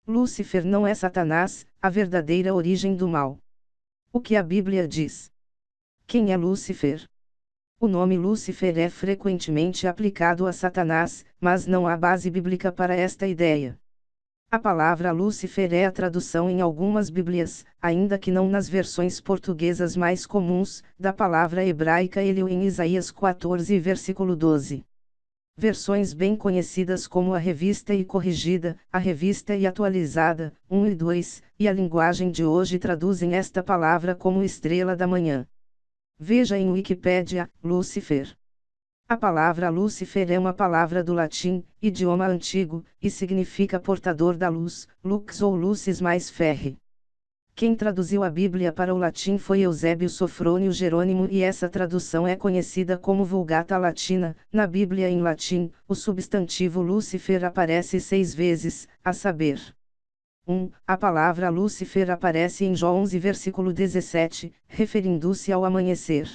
Lúcifer não é Satanás, a verdadeira origem do mal. O que a Bíblia diz? Quem é Lúcifer? O nome Lúcifer é frequentemente aplicado a Satanás, mas não há base bíblica para esta ideia. A palavra Lúcifer é a tradução em algumas Bíblias, ainda que não nas versões portuguesas mais comuns, da palavra hebraica Eliú em Isaías 14 versículo 12. Versões bem conhecidas como a Revista e Corrigida, a Revista e Atualizada, 1 e 2, e a linguagem de hoje traduzem esta palavra como estrela da manhã. Veja em Wikipédia, Lúcifer. A palavra Lúcifer é uma palavra do latim, idioma antigo, e significa portador da luz, lux ou lucis mais ferre. Quem traduziu a Bíblia para o latim foi Eusébio Sofrônio Jerônimo e essa tradução é conhecida como Vulgata Latina. Na Bíblia em latim, o substantivo Lúcifer aparece 6 vezes, a saber: 1. A palavra Lúcifer aparece em Jó 11 versículo 17, referindo-se ao amanhecer.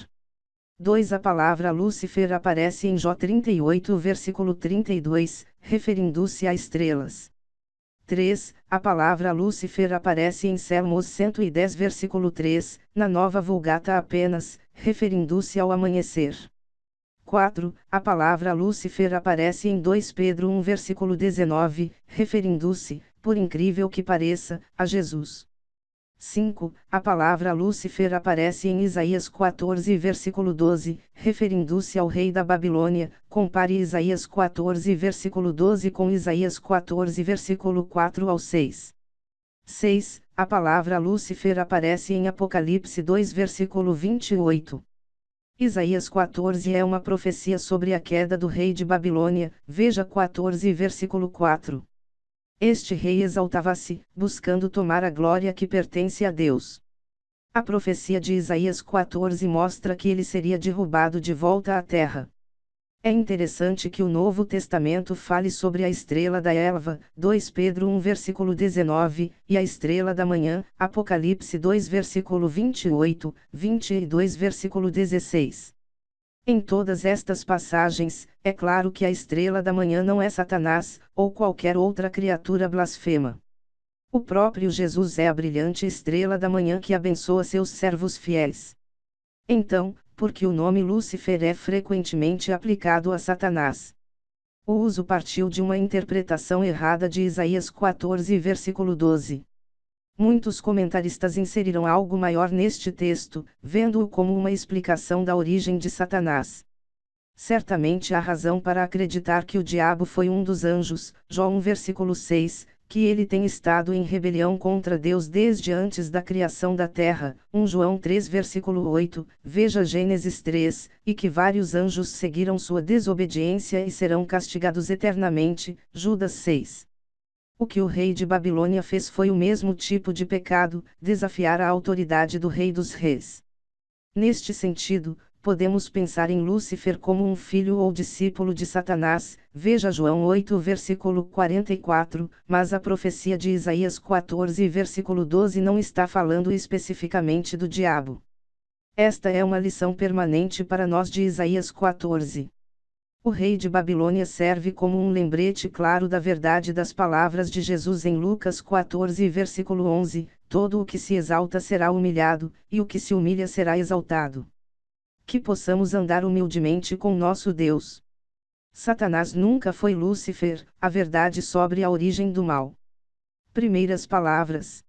2. A palavra Lúcifer aparece em Jó 38 versículo 32, referindo-se a estrelas. 3. A palavra Lúcifer aparece em Salmos 110 versículo 3, na Nova Vulgata apenas, referindo-se ao amanhecer. 4. A palavra Lúcifer aparece em 2 Pedro 1 versículo 19, referindo-se, por incrível que pareça, a Jesus. 5. A palavra Lúcifer aparece em Isaías 14 versículo 12, referindo-se ao rei da Babilônia. Compare Isaías 14 versículo 12 com Isaías 14 versículo 4 ao 6. 6. A palavra Lúcifer aparece em Apocalipse 2 versículo 28. Isaías 14 é uma profecia sobre a queda do rei de Babilônia, veja 14 versículo 4. Este rei exaltava-se, buscando tomar a glória que pertence a Deus. A profecia de Isaías 14 mostra que ele seria derrubado de volta à terra. É interessante que o Novo Testamento fale sobre a estrela da alva, 2 Pedro 1 versículo 19, e a estrela da manhã, Apocalipse 2 versículo 28, 22 versículo 16. Em todas estas passagens, é claro que a estrela da manhã não é Satanás, ou qualquer outra criatura blasfema. O próprio Jesus é a brilhante estrela da manhã que abençoa seus servos fiéis. Então, por que o nome Lúcifer é frequentemente aplicado a Satanás? O uso partiu de uma interpretação errada de Isaías 14 versículo 12. Muitos comentaristas inseriram algo maior neste texto, vendo-o como uma explicação da origem de Satanás. Certamente há razão para acreditar que o diabo foi um dos anjos, Jó 1 versículo 6, que ele tem estado em rebelião contra Deus desde antes da criação da terra, 1 João 3 versículo 8, veja Gênesis 3, e que vários anjos seguiram sua desobediência e serão castigados eternamente, Judas 6. O que o rei de Babilônia fez foi o mesmo tipo de pecado, desafiar a autoridade do rei dos reis. Neste sentido, podemos pensar em Lúcifer como um filho ou discípulo de Satanás, veja João 8 versículo 44, mas a profecia de Isaías 14 versículo 12 não está falando especificamente do diabo. Esta é uma lição permanente para nós de Isaías 14. O rei de Babilônia serve como um lembrete claro da verdade das palavras de Jesus em Lucas 14 versículo 11, todo o que se exalta será humilhado, e o que se humilha será exaltado. Que possamos andar humildemente com nosso Deus. Satanás nunca foi Lúcifer, a verdade sobre a origem do mal. Primeiras palavras.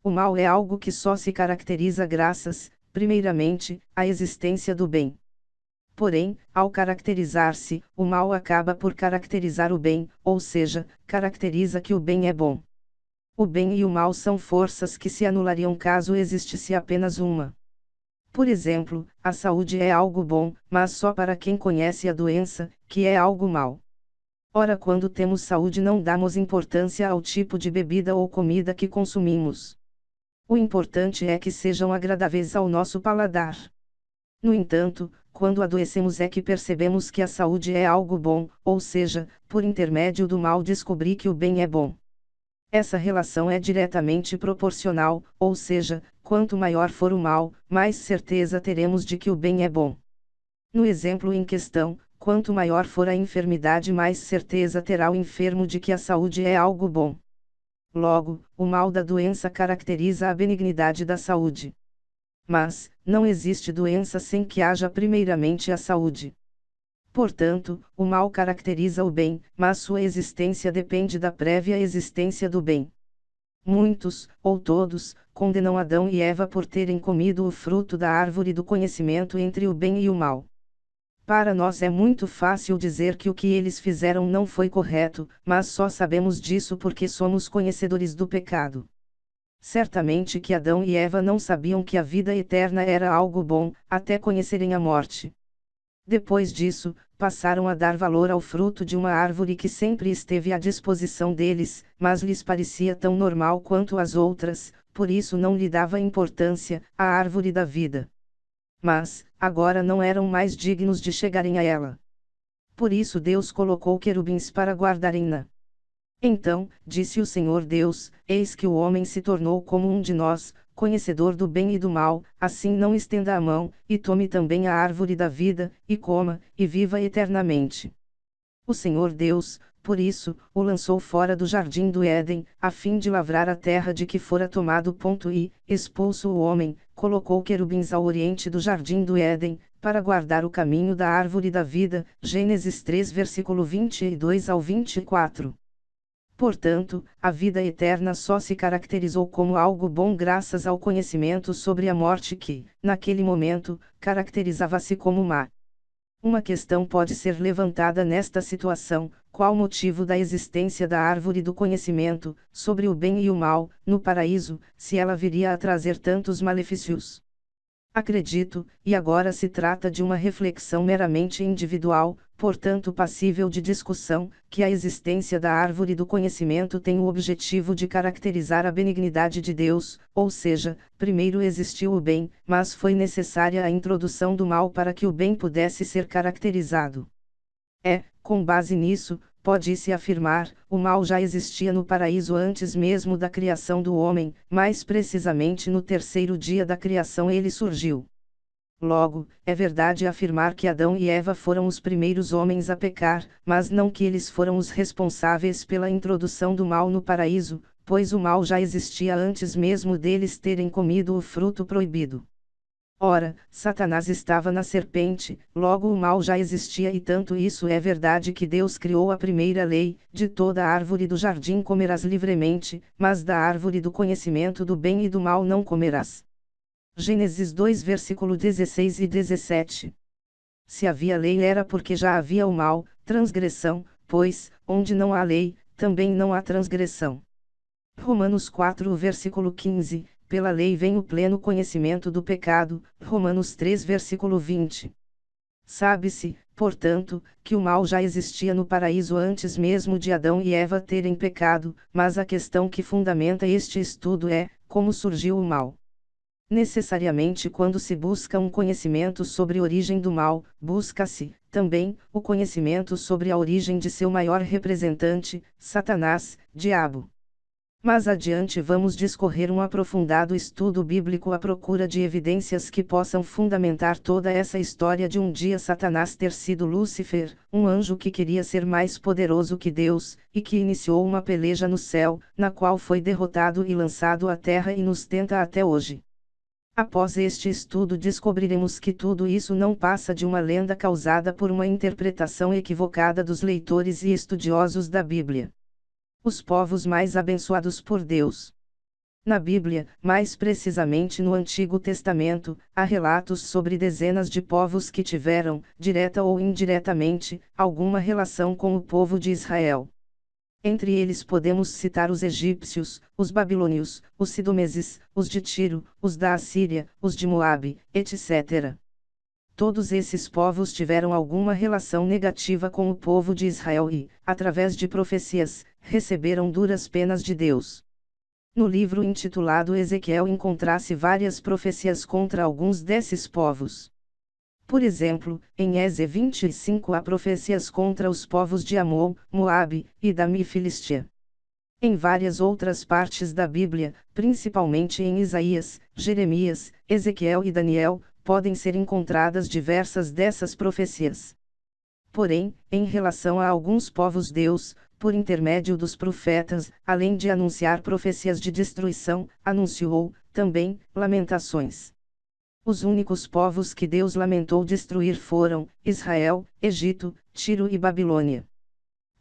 O mal é algo que só se caracteriza graças, primeiramente, à existência do bem. Porém, ao caracterizar-se, o mal acaba por caracterizar o bem, ou seja, caracteriza que o bem é bom. O bem e o mal são forças que se anulariam caso existisse apenas uma. Por exemplo, a saúde é algo bom, mas só para quem conhece a doença, que é algo mal. Ora, quando temos saúde, não damos importância ao tipo de bebida ou comida que consumimos. O importante é que sejam agradáveis ao nosso paladar. No entanto, quando adoecemos é que percebemos que a saúde é algo bom, ou seja, por intermédio do mal descobri que o bem é bom. Essa relação é diretamente proporcional, ou seja, quanto maior for o mal, mais certeza teremos de que o bem é bom. No exemplo em questão, quanto maior for a enfermidade, mais certeza terá o enfermo de que a saúde é algo bom. Logo, o mal da doença caracteriza a benignidade da saúde. Mas, não existe doença sem que haja primeiramente a saúde. Portanto, o mal caracteriza o bem, mas sua existência depende da prévia existência do bem. Muitos, ou todos, condenam Adão e Eva por terem comido o fruto da árvore do conhecimento entre o bem e o mal. Para nós é muito fácil dizer que o que eles fizeram não foi correto, mas só sabemos disso porque somos conhecedores do pecado. Certamente que Adão e Eva não sabiam que a vida eterna era algo bom, até conhecerem a morte. Depois disso, passaram a dar valor ao fruto de uma árvore que sempre esteve à disposição deles, mas lhes parecia tão normal quanto as outras, por isso não lhe dava importância, a árvore da vida. Mas, agora não eram mais dignos de chegarem a ela. Por isso Deus colocou querubins para guardarem-na. Então, disse o Senhor Deus, eis que o homem se tornou como um de nós, conhecedor do bem e do mal, assim não estenda a mão, e tome também a árvore da vida, e coma, e viva eternamente. O Senhor Deus, por isso, o lançou fora do jardim do Éden, a fim de lavrar a terra de que fora tomado. E, expulso o homem, colocou querubins ao oriente do jardim do Éden, para guardar o caminho da árvore da vida. Gênesis 3 versículo 22 ao 24. Portanto, a vida eterna só se caracterizou como algo bom graças ao conhecimento sobre a morte que, naquele momento, caracterizava-se como má. Uma questão pode ser levantada nesta situação: qual o motivo da existência da árvore do conhecimento, sobre o bem e o mal, no paraíso, se ela viria a trazer tantos malefícios? Acredito, e agora se trata de uma reflexão meramente individual, portanto passível de discussão, que a existência da árvore do conhecimento tem o objetivo de caracterizar a benignidade de Deus, ou seja, primeiro existiu o bem, mas foi necessária a introdução do mal para que o bem pudesse ser caracterizado. Com base nisso, pode-se afirmar, o mal já existia no paraíso antes mesmo da criação do homem, mais precisamente no terceiro dia da criação ele surgiu. Logo, é verdade afirmar que Adão e Eva foram os primeiros homens a pecar, mas não que eles foram os responsáveis pela introdução do mal no paraíso, pois o mal já existia antes mesmo deles terem comido o fruto proibido. Ora, Satanás estava na serpente, logo o mal já existia, e tanto isso é verdade que Deus criou a primeira lei: de toda árvore do jardim comerás livremente, mas da árvore do conhecimento do bem e do mal não comerás. Gênesis 2 versículo 16 e 17. Se havia lei era porque já havia o mal, transgressão, pois, onde não há lei, também não há transgressão. Romanos 4 versículo 15. Pela lei vem o pleno conhecimento do pecado. Romanos 3 versículo 20. Sabe-se, portanto, que o mal já existia no paraíso antes mesmo de Adão e Eva terem pecado, mas a questão que fundamenta este estudo é: como surgiu o mal? Necessariamente, quando se busca um conhecimento sobre a origem do mal, busca-se, também, o conhecimento sobre a origem de seu maior representante, Satanás, diabo. Mas adiante vamos discorrer um aprofundado estudo bíblico à procura de evidências que possam fundamentar toda essa história de um dia Satanás ter sido Lúcifer, um anjo que queria ser mais poderoso que Deus, e que iniciou uma peleja no céu, na qual foi derrotado e lançado à terra e nos tenta até hoje. Após este estudo descobriremos que tudo isso não passa de uma lenda causada por uma interpretação equivocada dos leitores e estudiosos da Bíblia. Os povos mais abençoados por Deus. Na Bíblia, mais precisamente no Antigo Testamento, há relatos sobre dezenas de povos que tiveram, direta ou indiretamente, alguma relação com o povo de Israel. Entre eles podemos citar os egípcios, os babilônios, os sidomeses, os de Tiro, os da Assíria, os de Moabe, etc. Todos esses povos tiveram alguma relação negativa com o povo de Israel e, através de profecias, receberam duras penas de Deus. No livro intitulado Ezequiel encontra-se várias profecias contra alguns desses povos. Por exemplo, em Eze 25 há profecias contra os povos de Amon, Moabe, Edom e Filistia. Em várias outras partes da Bíblia, principalmente em Isaías, Jeremias, Ezequiel e Daniel, podem ser encontradas diversas dessas profecias. Porém, em relação a alguns povos Deus, por intermédio dos profetas, além de anunciar profecias de destruição, anunciou, também, lamentações. Os únicos povos que Deus lamentou destruir foram Israel, Egito, Tiro e Babilônia.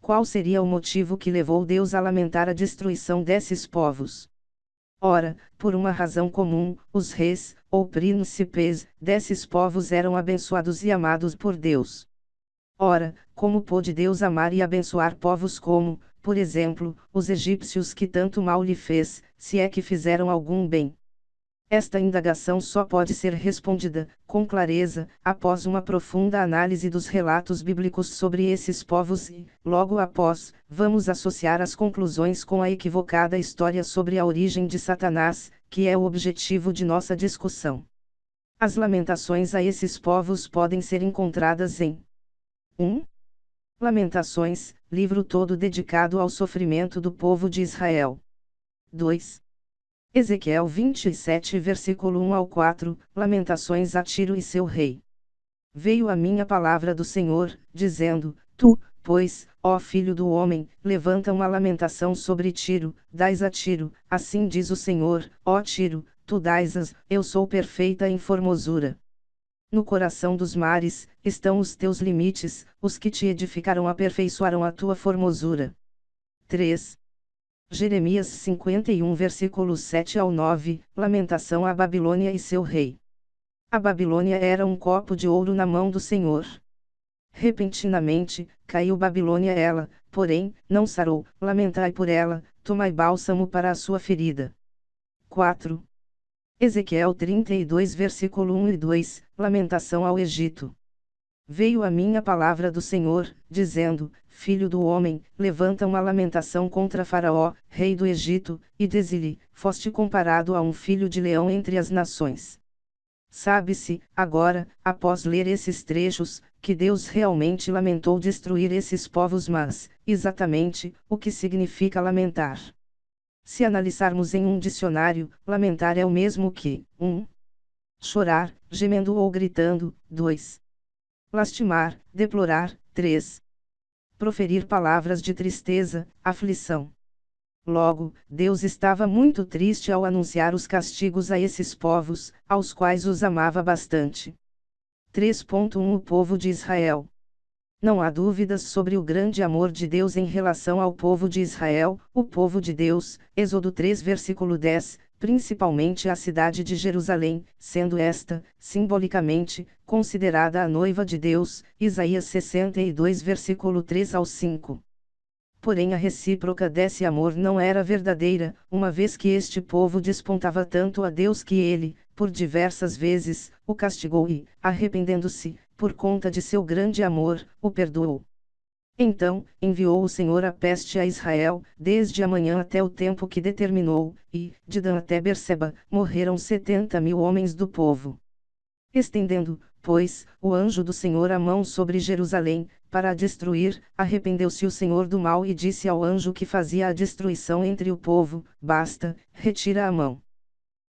Qual seria o motivo que levou Deus a lamentar a destruição desses povos? Ora, por uma razão comum, os reis, ou príncipes, desses povos eram abençoados e amados por Deus. Ora, como pôde Deus amar e abençoar povos como, por exemplo, os egípcios que tanto mal lhe fez, se é que fizeram algum bem? Esta indagação só pode ser respondida, com clareza, após uma profunda análise dos relatos bíblicos sobre esses povos e, logo após, vamos associar as conclusões com a equivocada história sobre a origem de Satanás, que é o objetivo de nossa discussão. As lamentações a esses povos podem ser encontradas em 1. Lamentações, livro todo dedicado ao sofrimento do povo de Israel. 2. Ezequiel 27 versículo 1 ao 4, Lamentações a Tiro e seu rei. Veio a minha palavra do Senhor, dizendo, Tu, pois, ó filho do homem, levanta uma lamentação sobre Tiro, dás a Tiro, assim diz o Senhor, ó Tiro, tu dás-as, eu sou perfeita em formosura. No coração dos mares, estão os teus limites, os que te edificaram aperfeiçoaram a tua formosura. 3. Jeremias 51 versículos 7 ao 9, Lamentação a Babilônia e seu rei. A Babilônia era um copo de ouro na mão do Senhor. Repentinamente, caiu Babilônia ela, porém, não sarou, lamentai por ela, tomai bálsamo para a sua ferida. 4. Ezequiel 32 versículo 1 e 2, Lamentação ao Egito. Veio a minha palavra do Senhor, dizendo, Filho do homem, levanta uma lamentação contra Faraó, rei do Egito, e dize-lhe, foste comparado a um filho de leão entre as nações. Sabe-se, agora, após ler esses trechos, que Deus realmente lamentou destruir esses povos, mas, exatamente, o que significa lamentar? Se analisarmos em um dicionário, lamentar é o mesmo que 1. Chorar, gemendo ou gritando, 2. Lastimar, deplorar, 3. Proferir palavras de tristeza, aflição. Logo, Deus estava muito triste ao anunciar os castigos a esses povos, aos quais os amava bastante. 3.1 O povo de Israel. Não há dúvidas sobre o grande amor de Deus em relação ao povo de Israel, o povo de Deus, Êxodo 3 versículo 10, principalmente a cidade de Jerusalém, sendo esta, simbolicamente, considerada a noiva de Deus, Isaías 62 versículo 3 ao 5. Porém a recíproca desse amor não era verdadeira, uma vez que este povo despontava tanto a Deus que ele, por diversas vezes, o castigou e, arrependendo-se, por conta de seu grande amor, o perdoou. Então, enviou o Senhor a peste a Israel, desde a manhã até o tempo que determinou, e, de Dan até Berseba, morreram 70.000 homens do povo. Estendendo, pois, o anjo do Senhor a mão sobre Jerusalém, para a destruir, arrependeu-se o Senhor do mal e disse ao anjo que fazia a destruição entre o povo, basta, retira a mão.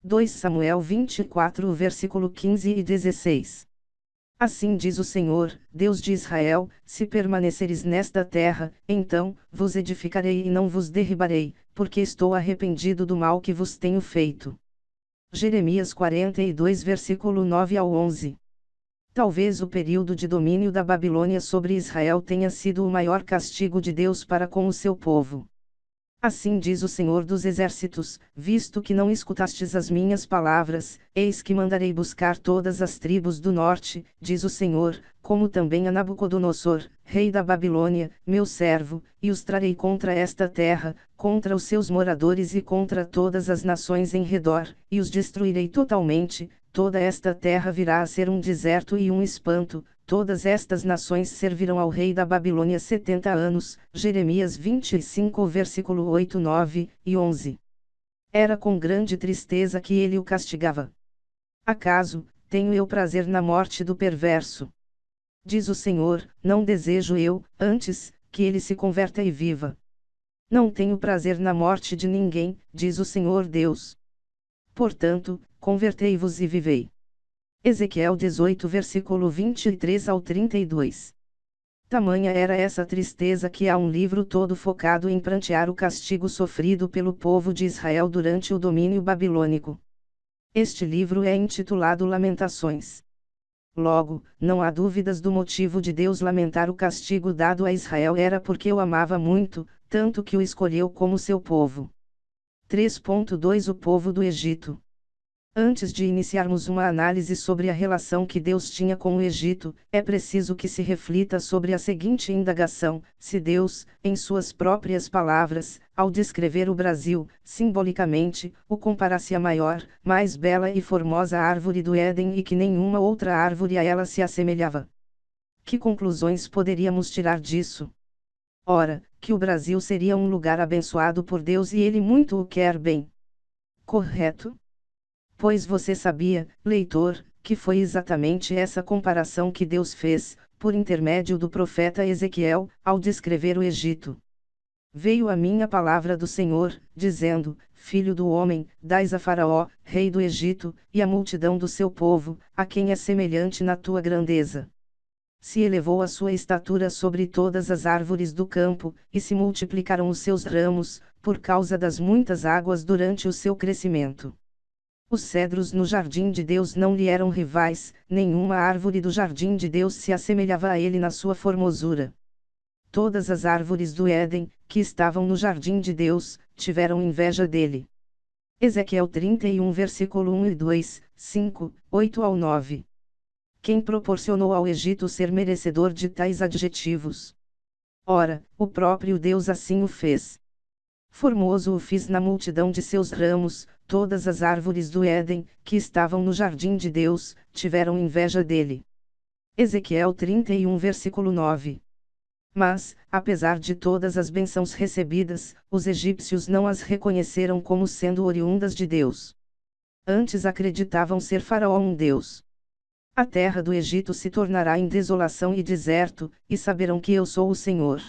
2 Samuel 24 versículo 15 e 16. Assim diz o Senhor, Deus de Israel, se permaneceres nesta terra, então, vos edificarei e não vos derribarei, porque estou arrependido do mal que vos tenho feito. Jeremias 42 versículo 9 ao 11. Talvez o período de domínio da Babilônia sobre Israel tenha sido o maior castigo de Deus para com o seu povo. Assim diz o Senhor dos Exércitos, visto que não escutastes as minhas palavras, eis que mandarei buscar todas as tribos do norte, diz o Senhor, como também a Nabucodonosor, rei da Babilônia, meu servo, e os trarei contra esta terra, contra os seus moradores e contra todas as nações em redor, e os destruirei totalmente. Toda esta terra virá a ser um deserto e um espanto, todas estas nações servirão ao rei da Babilônia 70 anos, Jeremias 25 versículo 8, 9 e 11. Era com grande tristeza que ele o castigava. Acaso, tenho eu prazer na morte do perverso? Diz o Senhor, não desejo eu, antes, que ele se converta e viva. Não tenho prazer na morte de ninguém, diz o Senhor Deus. Portanto, convertei-vos e vivei. Ezequiel 18 versículo 23 ao 32. Tamanha era essa tristeza que há um livro todo focado em prantear o castigo sofrido pelo povo de Israel durante o domínio babilônico. Este livro é intitulado Lamentações. Logo, não há dúvidas do motivo de Deus lamentar o castigo dado a Israel era porque o amava muito, tanto que o escolheu como seu povo. 3.2 O povo do Egito. Antes de iniciarmos uma análise sobre a relação que Deus tinha com o Egito, é preciso que se reflita sobre a seguinte indagação: se Deus, em suas próprias palavras, ao descrever o Brasil, simbolicamente, o comparasse à maior, mais bela e formosa árvore do Éden e que nenhuma outra árvore a ela se assemelhava. Que conclusões poderíamos tirar disso? Ora, que o Brasil seria um lugar abençoado por Deus e Ele muito o quer bem. Correto? Pois você sabia, leitor, que foi exatamente essa comparação que Deus fez, por intermédio do profeta Ezequiel, ao descrever o Egito. Veio a mim a palavra do Senhor, dizendo: Filho do homem, dás a Faraó, rei do Egito, e a multidão do seu povo, a quem é semelhante na tua grandeza. Se elevou a sua estatura sobre todas as árvores do campo, e se multiplicaram os seus ramos, por causa das muitas águas durante o seu crescimento. Os cedros no jardim de Deus não lhe eram rivais, nenhuma árvore do jardim de Deus se assemelhava a ele na sua formosura. Todas as árvores do Éden, que estavam no jardim de Deus, tiveram inveja dele. Ezequiel 31 versículo 1 e 2, 5, 8 ao 9. Quem proporcionou ao Egito ser merecedor de tais adjetivos? Ora, o próprio Deus assim o fez. Formoso o fiz na multidão de seus ramos, todas as árvores do Éden, que estavam no jardim de Deus, tiveram inveja dele. Ezequiel 31 versículo 9. Mas, apesar de todas as bênçãos recebidas, os egípcios não as reconheceram como sendo oriundas de Deus. Antes acreditavam ser Faraó um deus. A terra do Egito se tornará em desolação e deserto, e saberão que eu sou o Senhor.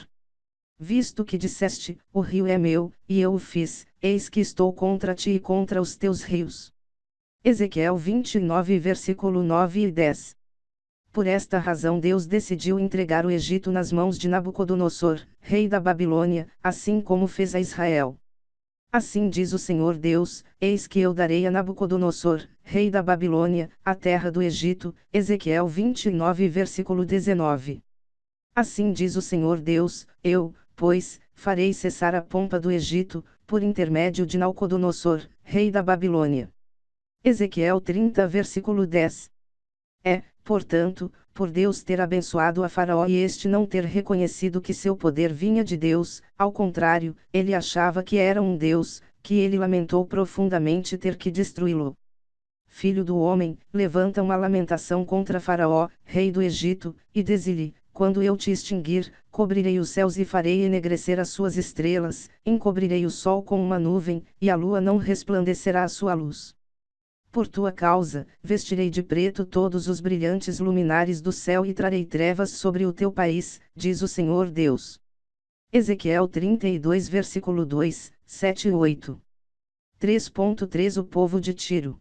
Visto que disseste, o rio é meu, e eu o fiz, eis que estou contra ti e contra os teus rios. Ezequiel 29 versículo 9 e 10. Por esta razão Deus decidiu entregar o Egito nas mãos de Nabucodonosor, rei da Babilônia, assim como fez a Israel. Assim diz o Senhor Deus: eis que eu darei a Nabucodonosor, rei da Babilônia, a terra do Egito. Ezequiel 29 versículo 19. Assim diz o Senhor Deus: eu, pois, farei cessar a pompa do Egito, por intermédio de Nabucodonosor, rei da Babilônia. Ezequiel 30 versículo 10. Portanto, por Deus ter abençoado a Faraó e este não ter reconhecido que seu poder vinha de Deus, ao contrário, ele achava que era um Deus, que ele lamentou profundamente ter que destruí-lo. Filho do homem, levanta uma lamentação contra Faraó, rei do Egito, e diz-lhe: quando eu te extinguir, cobrirei os céus e farei enegrecer as suas estrelas, encobrirei o sol com uma nuvem, e a lua não resplandecerá a sua luz. Por tua causa, vestirei de preto todos os brilhantes luminares do céu e trarei trevas sobre o teu país, diz o Senhor Deus. Ezequiel 32 versículo 2, 7 e 8. 3.3 O povo de Tiro.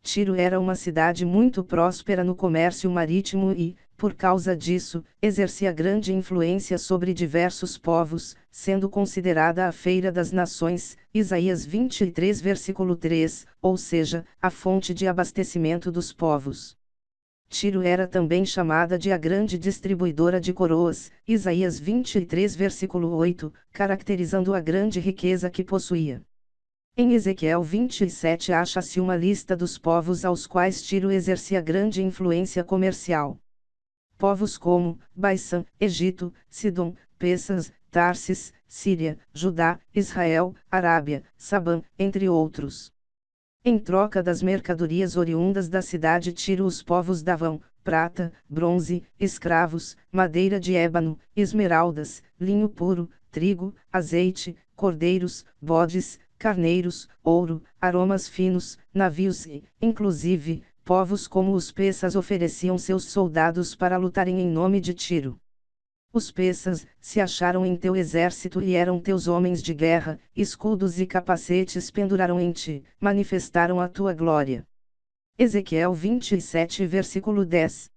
Tiro era uma cidade muito próspera no comércio marítimo e, por causa disso, exercia grande influência sobre diversos povos, sendo considerada a feira das nações, Isaías 23 versículo 3, ou seja, a fonte de abastecimento dos povos. Tiro era também chamada de a grande distribuidora de coroas, Isaías 23 versículo 8, caracterizando a grande riqueza que possuía. Em Ezequiel 27 acha-se uma lista dos povos aos quais Tiro exercia grande influência comercial. Povos como Baissã, Egito, Sidom, Pessas, Tarsis, Síria, Judá, Israel, Arábia, Sabã, entre outros. Em troca das mercadorias oriundas da cidade Tiro, os povos davam prata, bronze, escravos, madeira de ébano, esmeraldas, linho puro, trigo, azeite, cordeiros, bodes, carneiros, ouro, aromas finos, navios e, inclusive, povos como os persas ofereciam seus soldados para lutarem em nome de Tiro. Os persas se acharam em teu exército e eram teus homens de guerra, escudos e capacetes penduraram em ti, manifestaram a tua glória. Ezequiel 27 versículo 10.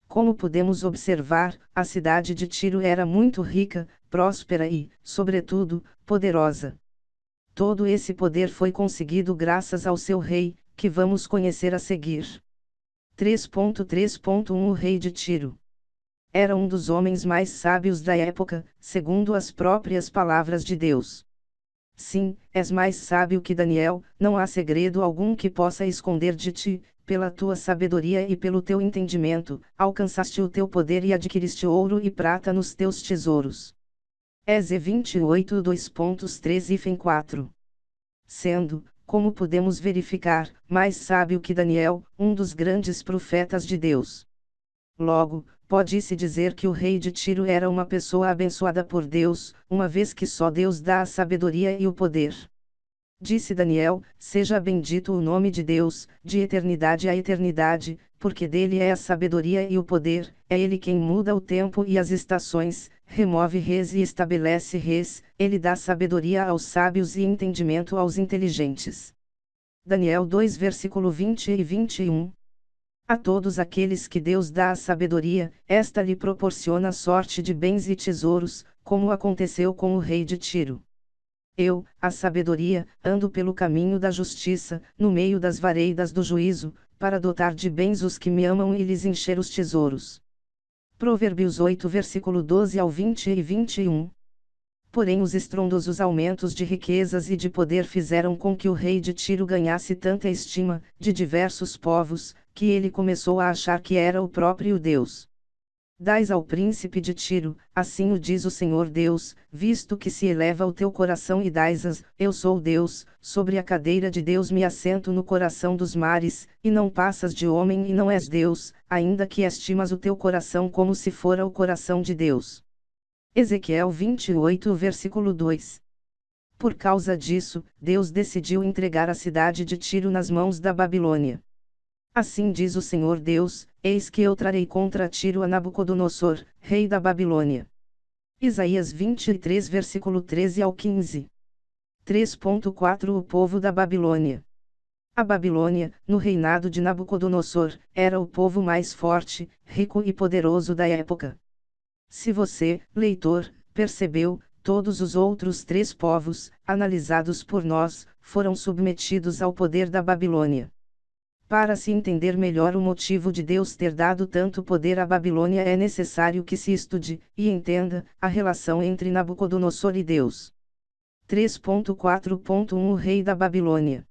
Como podemos observar, a cidade de Tiro era muito rica, próspera e, sobretudo, poderosa. Todo esse poder foi conseguido graças ao seu rei, que vamos conhecer a seguir. 3.3.1 O rei de Tiro era um dos homens mais sábios da época, segundo as próprias palavras de Deus. Sim, és mais sábio que Daniel, não há segredo algum que possa esconder de ti, pela tua sabedoria e pelo teu entendimento, alcançaste o teu poder e adquiriste ouro e prata nos teus tesouros. Eze 28 2.3-4. Sendo, como podemos verificar, mais sábio que Daniel, um dos grandes profetas de Deus. Logo, pode-se dizer que o rei de Tiro era uma pessoa abençoada por Deus, uma vez que só Deus dá a sabedoria e o poder. Disse Daniel: seja bendito o nome de Deus, de eternidade a eternidade, porque dele é a sabedoria e o poder, é ele quem muda o tempo e as estações, remove reis e estabelece reis, ele dá sabedoria aos sábios e entendimento aos inteligentes. Daniel 2 versículo 20 e 21. A todos aqueles que Deus dá a sabedoria, esta lhe proporciona sorte de bens e tesouros, como aconteceu com o rei de Tiro. Eu, a sabedoria, ando pelo caminho da justiça, no meio das vareidas do juízo, para dotar de bens os que me amam e lhes encher os tesouros. Provérbios 8 versículo 12 ao 20 e 21. Porém os estrondosos aumentos de riquezas e de poder fizeram com que o rei de Tiro ganhasse tanta estima, de diversos povos, que ele começou a achar que era o próprio Deus. Dais ao príncipe de Tiro, assim o diz o Senhor Deus, visto que se eleva o teu coração e dais-as, eu sou Deus, sobre a cadeira de Deus me assento no coração dos mares, e não passas de homem e não és Deus, ainda que estimas o teu coração como se fora o coração de Deus. Ezequiel 28 versículo 2. Por causa disso, Deus decidiu entregar a cidade de Tiro nas mãos da Babilônia. Assim diz o Senhor Deus: eis que eu trarei contra Tiro a Nabucodonosor, rei da Babilônia. Isaías 23 versículo 13 ao 15. 3.4 O povo da Babilônia. A Babilônia, no reinado de Nabucodonosor, era o povo mais forte, rico e poderoso da época. Se você, leitor, percebeu, todos os outros três povos, analisados por nós, foram submetidos ao poder da Babilônia. Para se entender melhor o motivo de Deus ter dado tanto poder à Babilônia é necessário que se estude, e entenda, a relação entre Nabucodonosor e Deus. 3.4.1 O rei da Babilônia.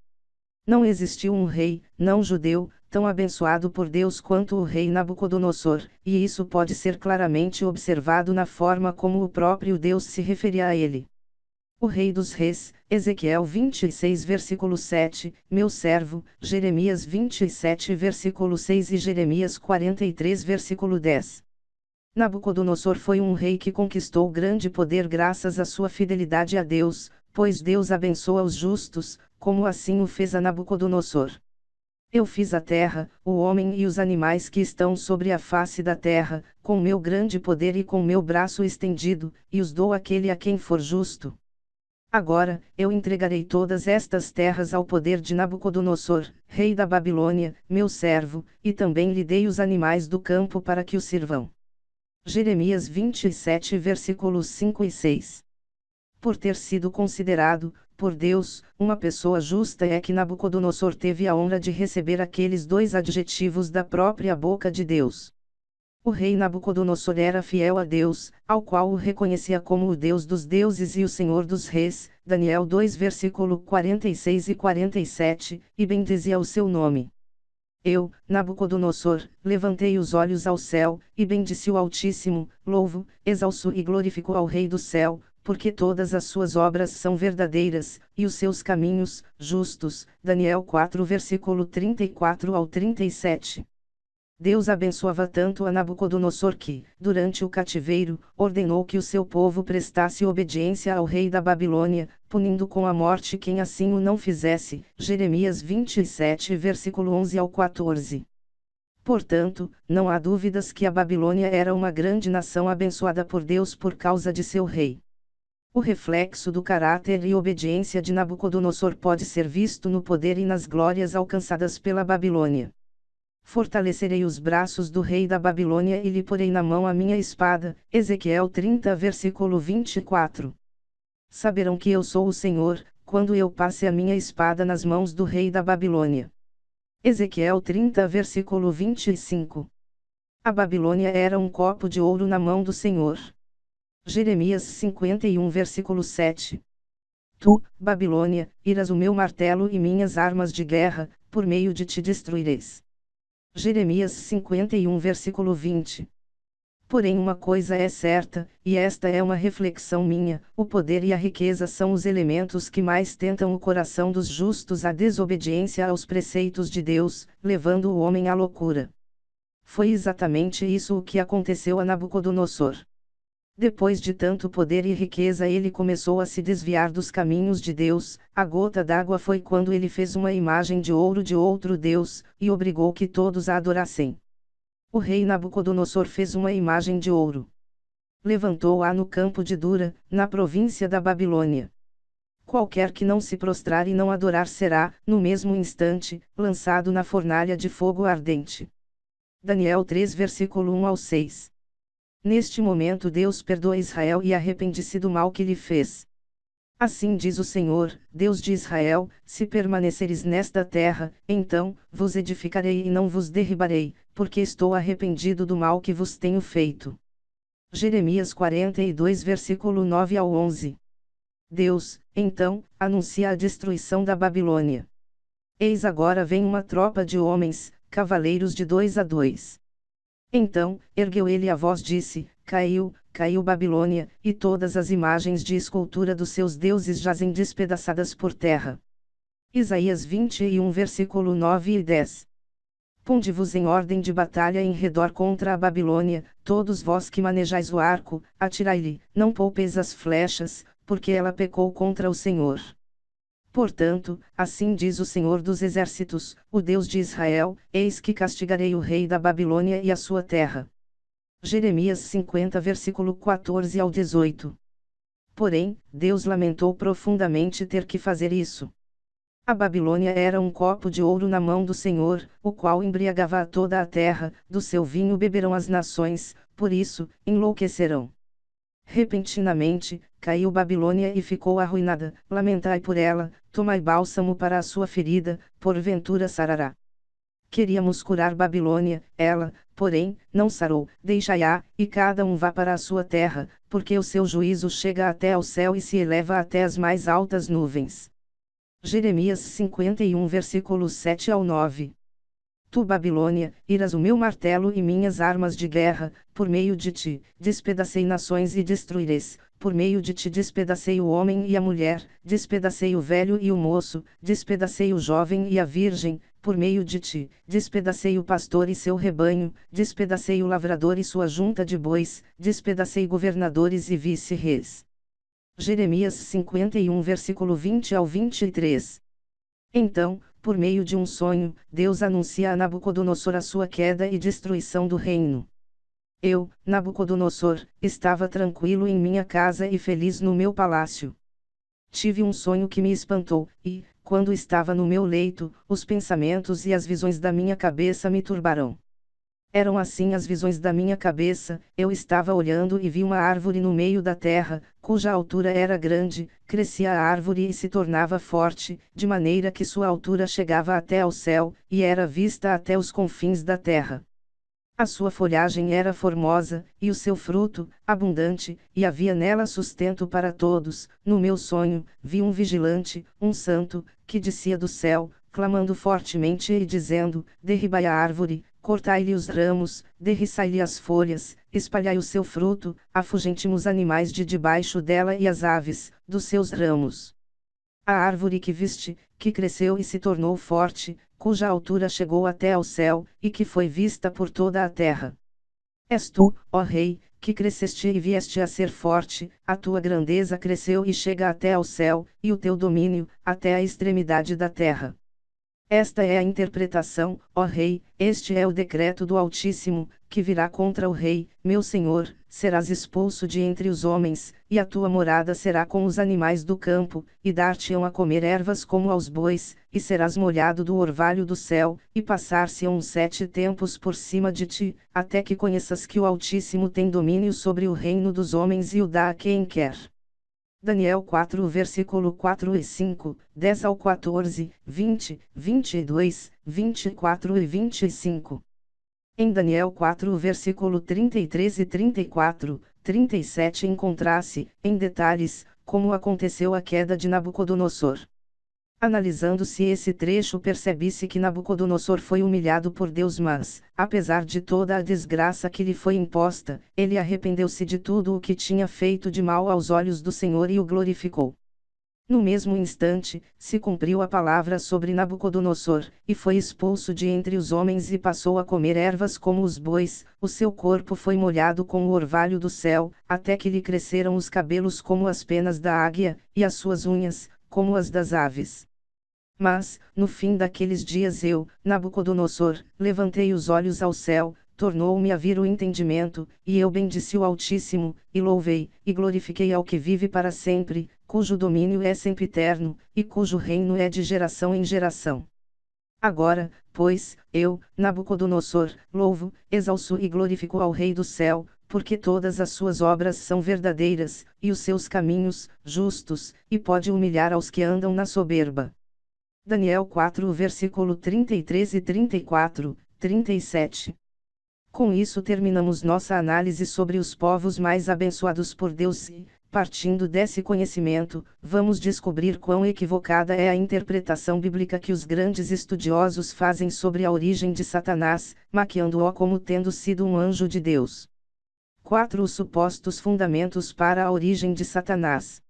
Não existiu um rei, não judeu, tão abençoado por Deus quanto o rei Nabucodonosor, e isso pode ser claramente observado na forma como o próprio Deus se referia a ele. O rei dos reis, Ezequiel 26 versículo 7, meu servo, Jeremias 27 versículo 6 e Jeremias 43 versículo 10. Nabucodonosor foi um rei que conquistou grande poder graças à sua fidelidade a Deus, pois Deus abençoa os justos, como assim o fez a Nabucodonosor. Eu fiz a terra, o homem e os animais que estão sobre a face da terra, com meu grande poder e com meu braço estendido, e os dou àquele a quem for justo. Agora, eu entregarei todas estas terras ao poder de Nabucodonosor, rei da Babilônia, meu servo, e também lhe dei os animais do campo para que o sirvam. Jeremias 27 versículos 5 e 6. Por ter sido considerado, por Deus, uma pessoa justa é que Nabucodonosor teve a honra de receber aqueles dois adjetivos da própria boca de Deus. O rei Nabucodonosor era fiel a Deus, ao qual o reconhecia como o Deus dos deuses e o Senhor dos reis, Daniel 2 versículo 46 e 47, e bendizia o seu nome. Eu, Nabucodonosor, levantei os olhos ao céu, e bendisse o Altíssimo, louvo, exalço e glorifico ao Rei do céu, porque todas as suas obras são verdadeiras, e os seus caminhos, justos. Daniel 4 versículo 34 ao 37. Deus abençoava tanto a Nabucodonosor que, durante o cativeiro, ordenou que o seu povo prestasse obediência ao rei da Babilônia, punindo com a morte quem assim o não fizesse. Jeremias 27 versículo 11 ao 14. Portanto, não há dúvidas que a Babilônia era uma grande nação abençoada por Deus por causa de seu rei. O reflexo do caráter e obediência de Nabucodonosor pode ser visto no poder e nas glórias alcançadas pela Babilônia. Fortalecerei os braços do rei da Babilônia e lhe porei na mão a minha espada. Ezequiel 30 versículo 24. Saberão que eu sou o Senhor, quando eu passe a minha espada nas mãos do rei da Babilônia. Ezequiel 30 versículo 25. A Babilônia era um copo de ouro na mão do Senhor. Jeremias 51 versículo 7. Tu, Babilônia, irás o meu martelo e minhas armas de guerra, por meio de ti destruireis. Jeremias 51 versículo 20. Porém uma coisa é certa, e esta é uma reflexão minha: o poder e a riqueza são os elementos que mais tentam o coração dos justos à desobediência aos preceitos de Deus, levando o homem à loucura. Foi exatamente isso o que aconteceu a Nabucodonosor. Depois de tanto poder e riqueza, ele começou a se desviar dos caminhos de Deus. A gota d'água foi quando ele fez uma imagem de ouro de outro Deus, e obrigou que todos a adorassem. O rei Nabucodonosor fez uma imagem de ouro. Levantou-a no campo de Dura, na província da Babilônia. Qualquer que não se prostrar e não adorar será, no mesmo instante, lançado na fornalha de fogo ardente. Daniel 3 versículo 1 ao 6. Neste momento Deus perdoa Israel e arrepende-se do mal que lhe fez. Assim diz o Senhor, Deus de Israel: se permaneceres nesta terra, então, vos edificarei e não vos derribarei, porque estou arrependido do mal que vos tenho feito. Jeremias 42 versículo 9 ao 11. Deus, então, anuncia a destruição da Babilônia. Eis agora vem uma tropa de homens, cavaleiros de 2 a 2. Então, ergueu ele a voz, disse: caiu, caiu Babilônia, e todas as imagens de escultura dos seus deuses jazem despedaçadas por terra. Isaías 21 versículo 9 e 10. Ponde-vos em ordem de batalha em redor contra a Babilônia, todos vós que manejais o arco, atirai-lhe, não poupeis as flechas, porque ela pecou contra o Senhor. Portanto, assim diz o Senhor dos Exércitos, o Deus de Israel: eis que castigarei o rei da Babilônia e a sua terra. Jeremias 50 versículo 14 ao 18. Porém, Deus lamentou profundamente ter que fazer isso. A Babilônia era um copo de ouro na mão do Senhor, o qual embriagava a toda a terra, do seu vinho beberão as nações, por isso, enlouquecerão. Repentinamente, caiu Babilônia e ficou arruinada. Lamentai por ela, tomai bálsamo para a sua ferida, porventura sarará. Queríamos curar Babilônia, ela, porém, não sarou. Deixai-a, e cada um vá para a sua terra, porque o seu juízo chega até ao céu e se eleva até as mais altas nuvens. Jeremias 51 versículos 7 ao 9. Tu, Babilônia, irás o meu martelo e minhas armas de guerra, por meio de ti, despedacei nações e destruireis, por meio de ti despedacei o homem e a mulher, despedacei o velho e o moço, despedacei o jovem e a virgem, por meio de ti, despedacei o pastor e seu rebanho, despedacei o lavrador e sua junta de bois, despedacei governadores e vice-reis. Jeremias 51 versículo 20 ao 23. Então, por meio de um sonho, Deus anuncia a Nabucodonosor a sua queda e destruição do reino. Eu, Nabucodonosor, estava tranquilo em minha casa e feliz no meu palácio. Tive um sonho que me espantou, e, quando estava no meu leito, os pensamentos e as visões da minha cabeça me turbaram. Eram assim as visões da minha cabeça: eu estava olhando e vi uma árvore no meio da terra, cuja altura era grande, crescia a árvore e se tornava forte, de maneira que sua altura chegava até ao céu, e era vista até os confins da terra. A sua folhagem era formosa, e o seu fruto, abundante, e havia nela sustento para todos. No meu sonho, vi um vigilante, um santo, que descia do céu, clamando fortemente e dizendo: derribai a árvore, cortai-lhe os ramos, derriçai-lhe as folhas, espalhai o seu fruto, afugentemo os animais de debaixo dela e as aves, dos seus ramos. A árvore que viste, que cresceu e se tornou forte, cuja altura chegou até ao céu, e que foi vista por toda a terra. És tu, ó Rei, que cresceste e vieste a ser forte, a tua grandeza cresceu e chega até ao céu, e o teu domínio, até a extremidade da terra. Esta é a interpretação, ó rei, este é o decreto do Altíssimo, que virá contra o rei, meu senhor, serás expulso de entre os homens, e a tua morada será com os animais do campo, e dar-te-ão a comer ervas como aos bois, e serás molhado do orvalho do céu, e passar-se-ão 7 tempos por cima de ti, até que conheças que o Altíssimo tem domínio sobre o reino dos homens e o dá a quem quer. Daniel 4 versículo 4 e 5, 10 ao 14, 20, 22, 24 e 25. Em Daniel 4 versículo 33 e 34, 37 encontra-se, em detalhes, como aconteceu a queda de Nabucodonosor. Analisando-se esse trecho percebe-se que Nabucodonosor foi humilhado por Deus, mas, apesar de toda a desgraça que lhe foi imposta, ele arrependeu-se de tudo o que tinha feito de mal aos olhos do Senhor e o glorificou. No mesmo instante, se cumpriu a palavra sobre Nabucodonosor, e foi expulso de entre os homens e passou a comer ervas como os bois, o seu corpo foi molhado com o orvalho do céu, até que lhe cresceram os cabelos como as penas da águia, e as suas unhas, como as das aves. Mas, no fim daqueles dias eu, Nabucodonosor, levantei os olhos ao céu, tornou-me a vir o entendimento, e eu bendisse o Altíssimo, e louvei, e glorifiquei ao que vive para sempre, cujo domínio é sempiterno, e cujo reino é de geração em geração. Agora, pois, eu, Nabucodonosor, louvo, exalço e glorifico ao Rei do céu, porque todas as suas obras são verdadeiras, e os seus caminhos, justos, e pode humilhar aos que andam na soberba. Daniel 4 versículo 33 e 34, 37. Com isso terminamos nossa análise sobre os povos mais abençoados por Deus e, partindo desse conhecimento, vamos descobrir quão equivocada é a interpretação bíblica que os grandes estudiosos fazem sobre a origem de Satanás, maquiando-o como tendo sido um anjo de Deus. 4. Os supostos fundamentos para a origem de Satanás.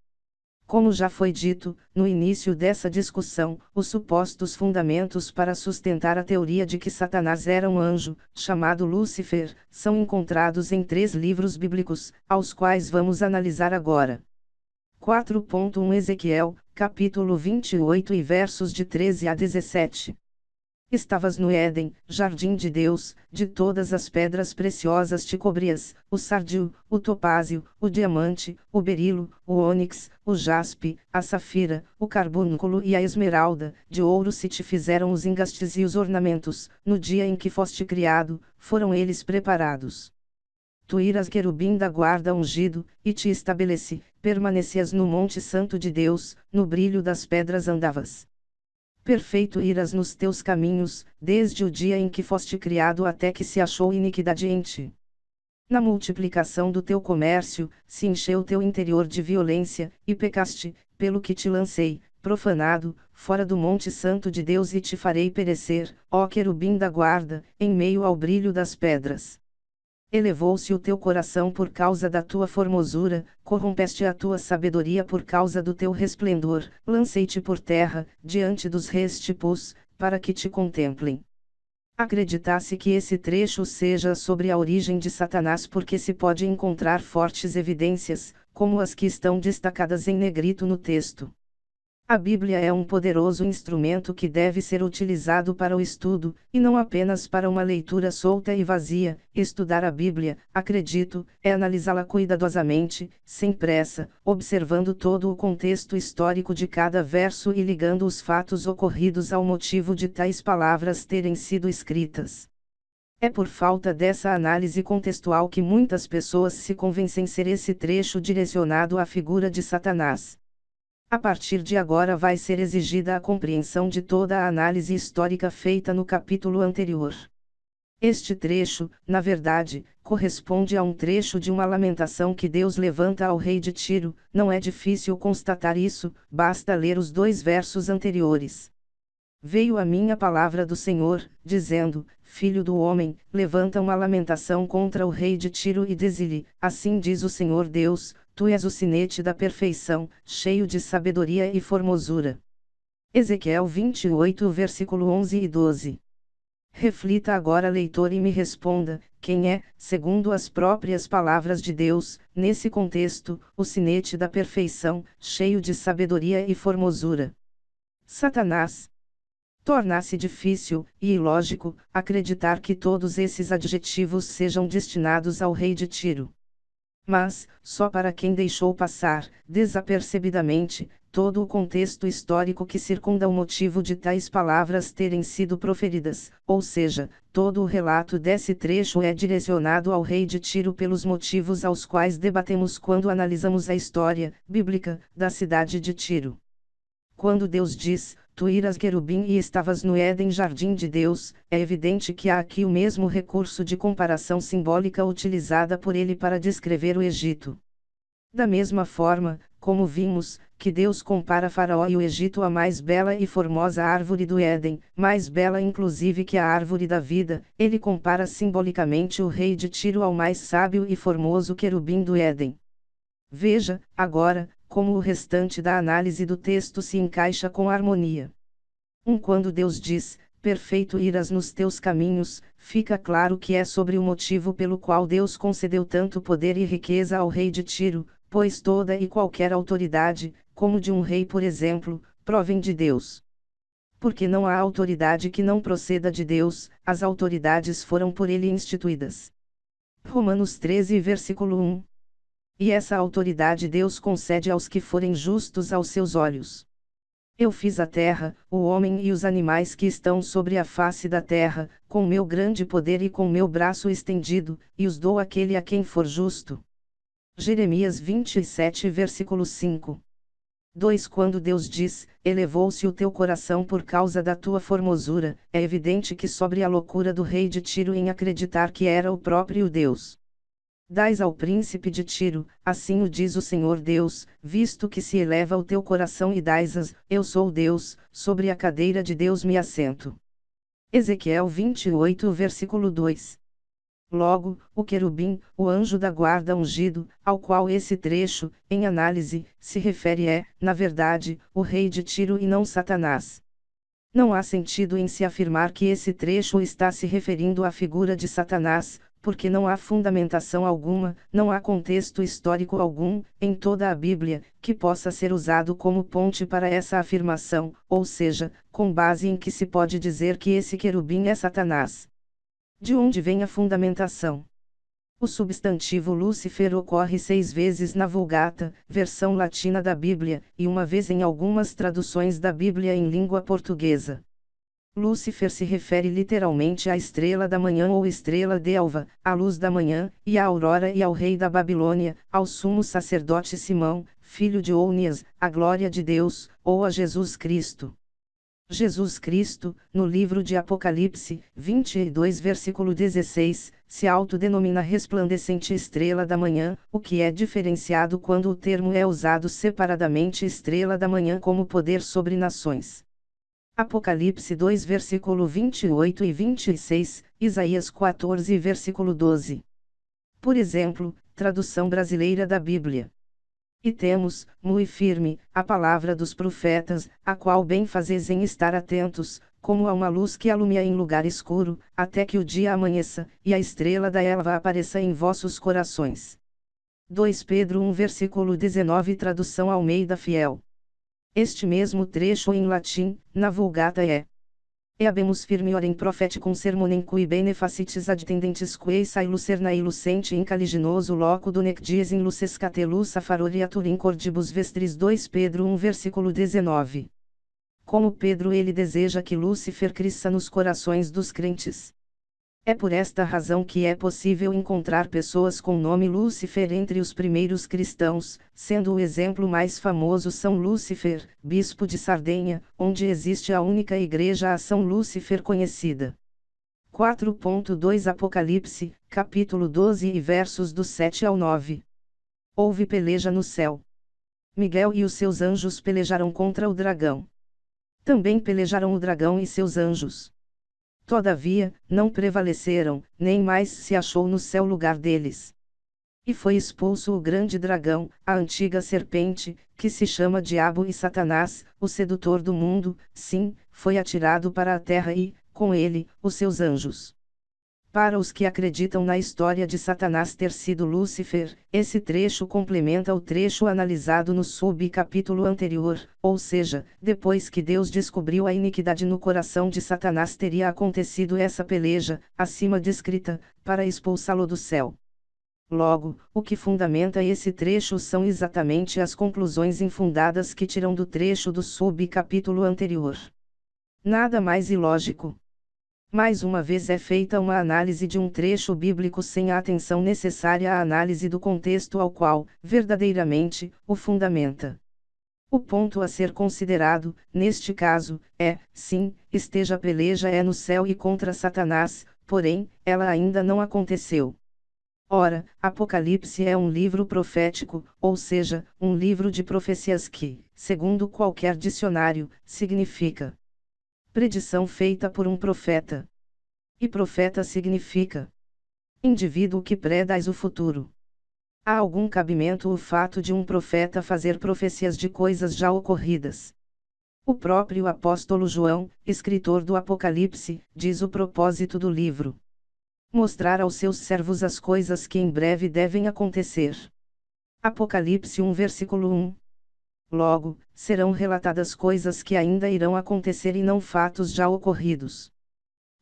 Como já foi dito, no início dessa discussão, os supostos fundamentos para sustentar a teoria de que Satanás era um anjo, chamado Lúcifer, são encontrados em 3 livros bíblicos, aos quais vamos analisar agora. 4.1 Ezequiel, capítulo 28 e versos de 13 a 17. Estavas no Éden, jardim de Deus, de todas as pedras preciosas te cobrias, o sárdio, o topázio, o diamante, o berilo, o ônix, o jaspe, a safira, o carbúnculo e a esmeralda, de ouro se te fizeram os engastes e os ornamentos, no dia em que foste criado, foram eles preparados. Tu iras querubim da guarda ungido, e te estabeleci, permanecias no monte santo de Deus, no brilho das pedras andavas. Perfeito irás nos teus caminhos, desde o dia em que foste criado até que se achou iniquidade em ti. Na multiplicação do teu comércio, se encheu teu interior de violência, e pecaste, pelo que te lancei, profanado, fora do monte santo de Deus e te farei perecer, ó querubim da guarda, em meio ao brilho das pedras. Elevou-se o teu coração por causa da tua formosura, corrompeste a tua sabedoria por causa do teu resplendor, lancei-te por terra, diante dos reis te pus, para que te contemplem. Acreditasse que esse trecho seja sobre a origem de Satanás porque se pode encontrar fortes evidências, como as que estão destacadas em negrito no texto. A Bíblia é um poderoso instrumento que deve ser utilizado para o estudo, e não apenas para uma leitura solta e vazia. Estudar a Bíblia, acredito, é analisá-la cuidadosamente, sem pressa, observando todo o contexto histórico de cada verso e ligando os fatos ocorridos ao motivo de tais palavras terem sido escritas. É por falta dessa análise contextual que muitas pessoas se convencem ser esse trecho direcionado à figura de Satanás. A partir de agora vai ser exigida a compreensão de toda a análise histórica feita no capítulo anterior. Este trecho, na verdade, corresponde a um trecho de uma lamentação que Deus levanta ao rei de Tiro. Não é difícil constatar isso, basta ler os 2 versos anteriores. Veio a mim a palavra do Senhor, dizendo: Filho do homem, levanta uma lamentação contra o rei de Tiro e diz-lhe: Assim diz o Senhor Deus, tu és o sinete da perfeição, cheio de sabedoria e formosura. Ezequiel 28 versículo 11 e 12. Reflita agora, leitor, e me responda: quem é, segundo as próprias palavras de Deus, nesse contexto, o sinete da perfeição, cheio de sabedoria e formosura? Satanás. Torna-se difícil, e ilógico, acreditar que todos esses adjetivos sejam destinados ao rei de Tiro. Mas, só para quem deixou passar, desapercebidamente, todo o contexto histórico que circunda o motivo de tais palavras terem sido proferidas, ou seja, todo o relato desse trecho é direcionado ao rei de Tiro pelos motivos aos quais debatemos quando analisamos a história bíblica da cidade de Tiro. Quando Deus diz, tu iras querubim e estavas no Éden, jardim de Deus, é evidente que há aqui o mesmo recurso de comparação simbólica utilizada por ele para descrever o Egito. Da mesma forma, como vimos, que Deus compara Faraó e o Egito à mais bela e formosa árvore do Éden, mais bela inclusive que a árvore da vida, ele compara simbolicamente o rei de Tiro ao mais sábio e formoso querubim do Éden. Veja, agora, como o restante da análise do texto se encaixa com harmonia. Quando Deus diz, perfeito irás nos teus caminhos, fica claro que é sobre o motivo pelo qual Deus concedeu tanto poder e riqueza ao rei de Tiro, pois toda e qualquer autoridade, como de um rei por exemplo, provém de Deus. Porque não há autoridade que não proceda de Deus, as autoridades foram por ele instituídas. Romanos 13 versículo 1. E essa autoridade Deus concede aos que forem justos aos seus olhos. Eu fiz a terra, o homem e os animais que estão sobre a face da terra, com meu grande poder e com meu braço estendido, e os dou àquele a quem for justo. Jeremias 27 versículo 5. 2. Quando Deus diz, elevou-se o teu coração por causa da tua formosura, é evidente que sobre a loucura do rei de Tiro em acreditar que era o próprio Deus. Dais ao príncipe de Tiro, assim o diz o Senhor Deus, visto que se eleva o teu coração e dais-as, eu sou Deus, sobre a cadeira de Deus me assento. Ezequiel 28 versículo 2. Logo, o querubim, o anjo da guarda ungido, ao qual esse trecho, em análise, se refere é, na verdade, o rei de Tiro e não Satanás. Não há sentido em se afirmar que esse trecho está se referindo à figura de Satanás, porque não há fundamentação alguma, não há contexto histórico algum, em toda a Bíblia, que possa ser usado como ponte para essa afirmação, ou seja, com base em que se pode dizer que esse querubim é Satanás. De onde vem a fundamentação? O substantivo Lúcifer ocorre 6 vezes na Vulgata, versão latina da Bíblia, e uma vez em algumas traduções da Bíblia em língua portuguesa. Lúcifer se refere literalmente à estrela da manhã ou estrela de alva, à luz da manhã, e à aurora e ao rei da Babilônia, ao sumo sacerdote Simão, filho de Ounias, à glória de Deus, ou a Jesus Cristo. Jesus Cristo, no livro de Apocalipse, 22 versículo 16, se autodenomina resplandecente estrela da manhã, o que é diferenciado quando o termo é usado separadamente estrela da manhã como poder sobre nações. Apocalipse 2 versículo 28 e 26, Isaías 14 versículo 12. Por exemplo, tradução brasileira da Bíblia. E temos, muito firme, a palavra dos profetas, a qual bem fazes em estar atentos, como a uma luz que alumia em lugar escuro, até que o dia amanheça, e a estrela da alva apareça em vossos corações. 2 Pedro 1 versículo 19 tradução Almeida Fiel. Este mesmo trecho em latim, na Vulgata é: E habemus firmiorem propheticum sermonem cui bene facitis adtendentes quae sai lucernae lucente incaliginoso loco donec dies in luces catelus afaroriatur in cordibus vestris 2 Pedro 1 versículo 19. Como Pedro ele deseja que Lúcifer cresça nos corações dos crentes. É por esta razão que é possível encontrar pessoas com nome Lúcifer entre os primeiros cristãos, sendo o exemplo mais famoso São Lúcifer, bispo de Sardenha, onde existe a única igreja a São Lúcifer conhecida. 4.2 Apocalipse, capítulo 12 e versos do 7 ao 9. Houve peleja no céu. Miguel e os seus anjos pelejaram contra o dragão. Também pelejaram o dragão e seus anjos. Todavia, não prevaleceram, nem mais se achou no céu lugar deles. E foi expulso o grande dragão, a antiga serpente, que se chama Diabo e Satanás, o sedutor do mundo, sim, foi atirado para a terra e, com ele, os seus anjos. Para os que acreditam na história de Satanás ter sido Lúcifer, esse trecho complementa o trecho analisado no subcapítulo anterior, ou seja, depois que Deus descobriu a iniquidade no coração de Satanás teria acontecido essa peleja, acima descrita, para expulsá-lo do céu. Logo, o que fundamenta esse trecho são exatamente as conclusões infundadas que tiram do trecho do subcapítulo anterior. Nada mais ilógico. Mais uma vez é feita uma análise de um trecho bíblico sem a atenção necessária à análise do contexto ao qual, verdadeiramente, o fundamenta. O ponto a ser considerado, neste caso, é, sim, esteja a peleja é no céu e contra Satanás, porém, ela ainda não aconteceu. Ora, Apocalipse é um livro profético, ou seja, um livro de profecias que, segundo qualquer dicionário, significa predição feita por um profeta. E profeta significa indivíduo que predaz o futuro. Há algum cabimento o fato de um profeta fazer profecias de coisas já ocorridas? O próprio apóstolo João, escritor do Apocalipse, diz o propósito do livro: mostrar aos seus servos as coisas que em breve devem acontecer. Apocalipse 1 versículo 1. Logo, serão relatadas coisas que ainda irão acontecer e não fatos já ocorridos.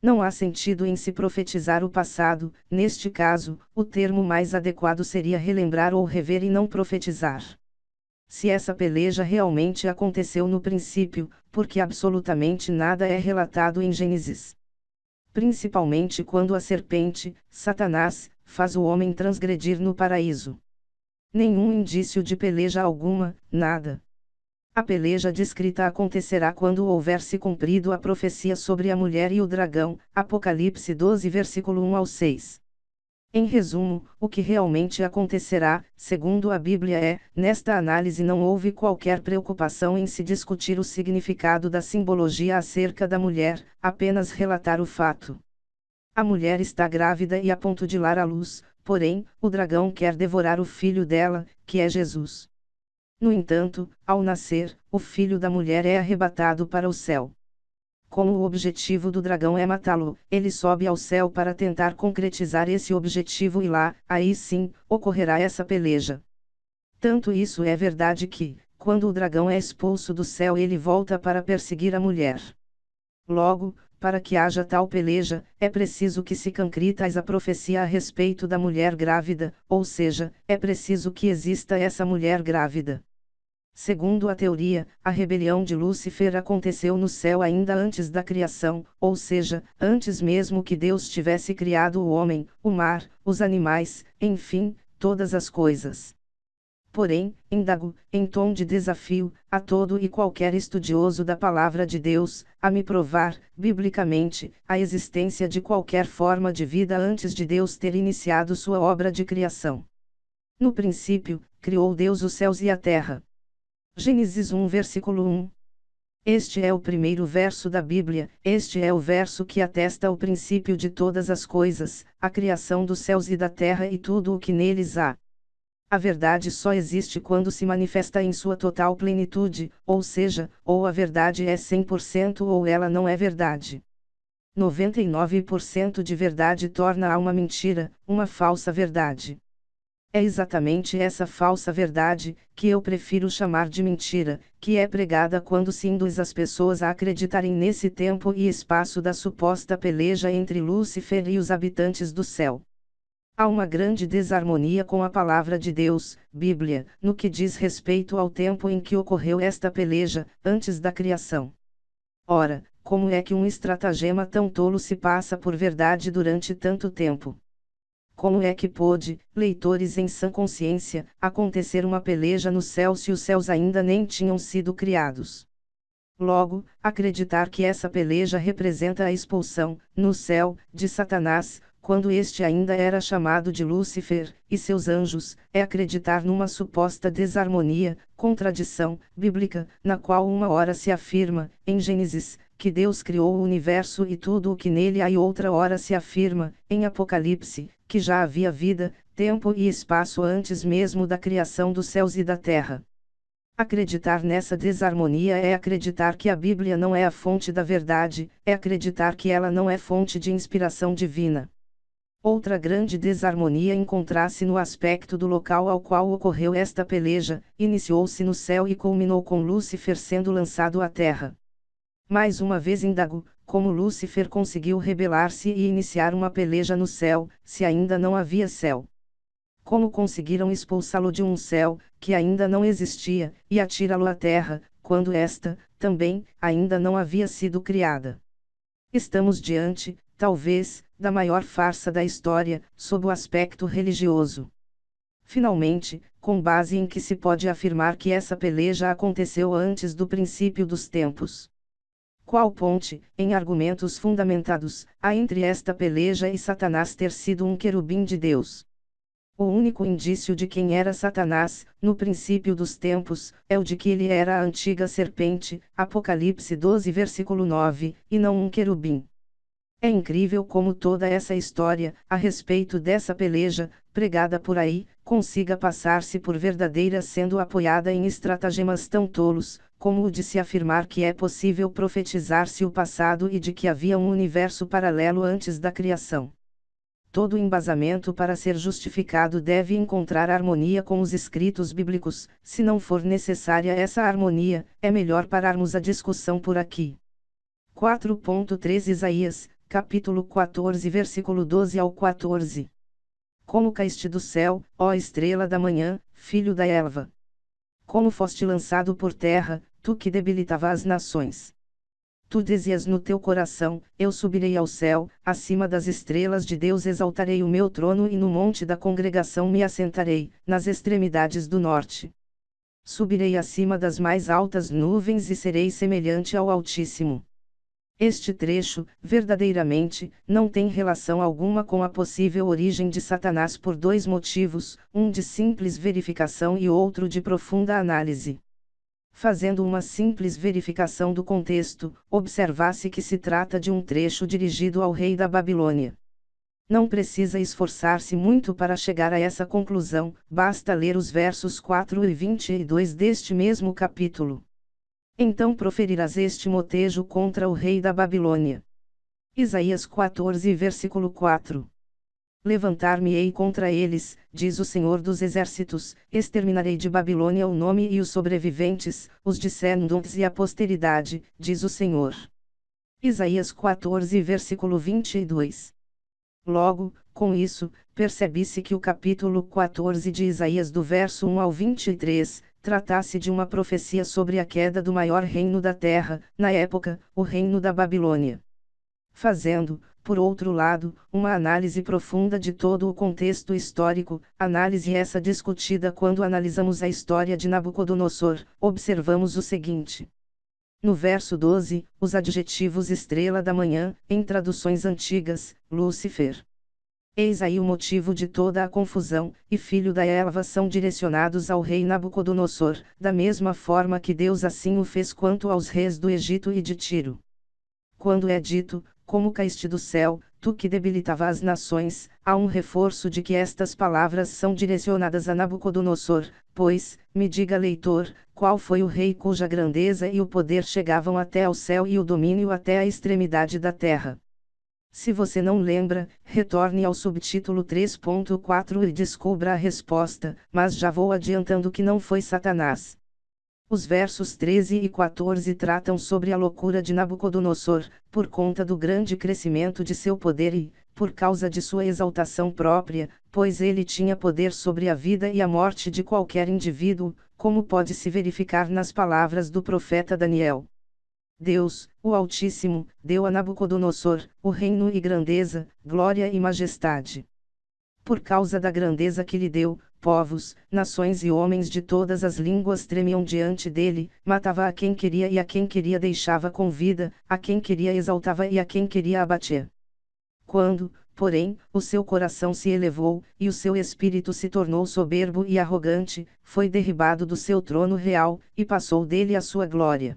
Não há sentido em se profetizar o passado, neste caso, o termo mais adequado seria relembrar ou rever e não profetizar. Se essa peleja realmente aconteceu no princípio, porque absolutamente nada é relatado em Gênesis. Principalmente quando a serpente, Satanás, faz o homem transgredir no paraíso. Nenhum indício de peleja alguma, nada. A peleja descrita acontecerá quando houver se cumprido a profecia sobre a mulher e o dragão, Apocalipse 12 versículo 1 ao 6. Em resumo, o que realmente acontecerá, segundo a Bíblia nesta análise não houve qualquer preocupação em se discutir o significado da simbologia acerca da mulher, apenas relatar o fato. A mulher está grávida e a ponto de dar à luz, porém, o dragão quer devorar o filho dela, que é Jesus. No entanto, ao nascer, o filho da mulher é arrebatado para o céu. Como o objetivo do dragão é matá-lo, ele sobe ao céu para tentar concretizar esse objetivo e lá, aí sim, ocorrerá essa peleja. Tanto isso é verdade que, quando o dragão é expulso do céu ele volta para perseguir a mulher. Logo, para que haja tal peleja, é preciso que se concretize a profecia a respeito da mulher grávida, ou seja, é preciso que exista essa mulher grávida. Segundo a teoria, a rebelião de Lúcifer aconteceu no céu ainda antes da criação, ou seja, antes mesmo que Deus tivesse criado o homem, o mar, os animais, enfim, todas as coisas. Porém, indago, em tom de desafio, a todo e qualquer estudioso da palavra de Deus, a me provar, biblicamente, a existência de qualquer forma de vida antes de Deus ter iniciado sua obra de criação. No princípio, criou Deus os céus e a terra. Gênesis 1 versículo 1. Este é o primeiro verso da Bíblia, este é o verso que atesta o princípio de todas as coisas, a criação dos céus e da terra e tudo o que neles há. A verdade só existe quando se manifesta em sua total plenitude, ou seja, ou a verdade é 100% ou ela não é verdade. 99% de verdade torna-a uma mentira, uma falsa verdade. É exatamente essa falsa verdade, que eu prefiro chamar de mentira, que é pregada quando se induz as pessoas a acreditarem nesse tempo e espaço da suposta peleja entre Lúcifer e os habitantes do céu. Há uma grande desarmonia com a palavra de Deus, Bíblia, no que diz respeito ao tempo em que ocorreu esta peleja, antes da criação. Ora, como é que um estratagema tão tolo se passa por verdade durante tanto tempo? Como é que pôde, leitores em sã consciência, acontecer uma peleja no céu se os céus ainda nem tinham sido criados? Logo, acreditar que essa peleja representa a expulsão, no céu, de Satanás, quando este ainda era chamado de Lúcifer, e seus anjos, é acreditar numa suposta desarmonia, contradição, bíblica, na qual uma hora se afirma, em Gênesis, que Deus criou o universo e tudo o que nele há e outra hora se afirma, em Apocalipse, que já havia vida, tempo e espaço antes mesmo da criação dos céus e da terra. Acreditar nessa desarmonia é acreditar que a Bíblia não é a fonte da verdade, é acreditar que ela não é fonte de inspiração divina. Outra grande desarmonia encontra-se no aspecto do local ao qual ocorreu esta peleja, iniciou-se no céu e culminou com Lúcifer sendo lançado à terra. Mais uma vez indago, como Lúcifer conseguiu rebelar-se e iniciar uma peleja no céu, se ainda não havia céu? Como conseguiram expulsá-lo de um céu, que ainda não existia, e atirá-lo à terra, quando esta, também, ainda não havia sido criada? Estamos diante, talvez, da maior farsa da história, sob o aspecto religioso. Finalmente, com base em que se pode afirmar que essa peleja aconteceu antes do princípio dos tempos? Qual ponte, em argumentos fundamentados, há entre esta peleja e Satanás ter sido um querubim de Deus? O único indício de quem era Satanás, no princípio dos tempos, é o de que ele era a antiga serpente, Apocalipse 12 versículo 9, e não um querubim. É incrível como toda essa história, a respeito dessa peleja, pregada por aí, consiga passar-se por verdadeira sendo apoiada em estratagemas tão tolos, como o de se afirmar que é possível profetizar-se o passado e de que havia um universo paralelo antes da criação. Todo embasamento para ser justificado deve encontrar harmonia com os escritos bíblicos, se não for necessária essa harmonia, é melhor pararmos a discussão por aqui. 4.3 Isaías, capítulo 14 versículo 12 ao 14. Como caíste do céu, ó estrela da manhã, filho da elva! Como foste lançado por terra, tu que debilitava as nações! Tu dizias no teu coração, eu subirei ao céu, acima das estrelas de Deus exaltarei o meu trono e no monte da congregação me assentarei, nas extremidades do norte. Subirei acima das mais altas nuvens e serei semelhante ao Altíssimo. Este trecho, verdadeiramente, não tem relação alguma com a possível origem de Satanás por dois motivos, um de simples verificação e outro de profunda análise. Fazendo uma simples verificação do contexto, observa-se que se trata de um trecho dirigido ao rei da Babilônia. Não precisa esforçar-se muito para chegar a essa conclusão, basta ler os versos 4 e 22 deste mesmo capítulo. Então proferirás este motejo contra o rei da Babilônia. Isaías 14 versículo 4. Levantar-me-ei contra eles, diz o Senhor dos Exércitos, exterminarei de Babilônia o nome e os sobreviventes, os descendentes e a posteridade, diz o Senhor. Isaías 14 versículo 22. Logo, com isso, percebe-se que o capítulo 14 de Isaías do verso 1 ao 23, tratasse de uma profecia sobre a queda do maior reino da terra, na época, o reino da Babilônia. Fazendo, por outro lado, uma análise profunda de todo o contexto histórico, análise essa discutida quando analisamos a história de Nabucodonosor, observamos o seguinte. No verso 12, os adjetivos estrela da manhã, em traduções antigas, Lúcifer. Eis aí o motivo de toda a confusão, e filho da elva são direcionados ao rei Nabucodonosor, da mesma forma que Deus assim o fez quanto aos reis do Egito e de Tiro. Quando é dito, como caíste do céu, tu que debilitava as nações, há um reforço de que estas palavras são direcionadas a Nabucodonosor, pois, me diga leitor, qual foi o rei cuja grandeza e o poder chegavam até ao céu e o domínio até a extremidade da terra? Se você não lembra, retorne ao subtítulo 3.4 e descubra a resposta, mas já vou adiantando que não foi Satanás. Os versos 13 e 14 tratam sobre a loucura de Nabucodonosor, por conta do grande crescimento de seu poder e, por causa de sua exaltação própria, pois ele tinha poder sobre a vida e a morte de qualquer indivíduo, como pode se verificar nas palavras do profeta Daniel. Deus, o Altíssimo, deu a Nabucodonosor, o reino e grandeza, glória e majestade. Por causa da grandeza que lhe deu, povos, nações e homens de todas as línguas tremiam diante dele, matava a quem queria e a quem queria deixava com vida, a quem queria exaltava e a quem queria abatia. Quando, porém, o seu coração se elevou, e o seu espírito se tornou soberbo e arrogante, foi derribado do seu trono real, e passou dele a sua glória.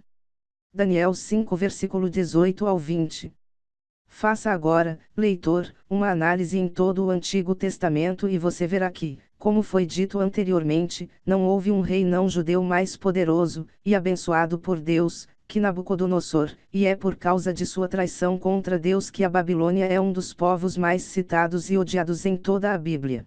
Daniel 5 versículo 18 ao 20. Faça agora, leitor, uma análise em todo o Antigo Testamento e você verá que, como foi dito anteriormente, não houve um rei não judeu mais poderoso, e abençoado por Deus, que Nabucodonosor, e é por causa de sua traição contra Deus que a Babilônia é um dos povos mais citados e odiados em toda a Bíblia.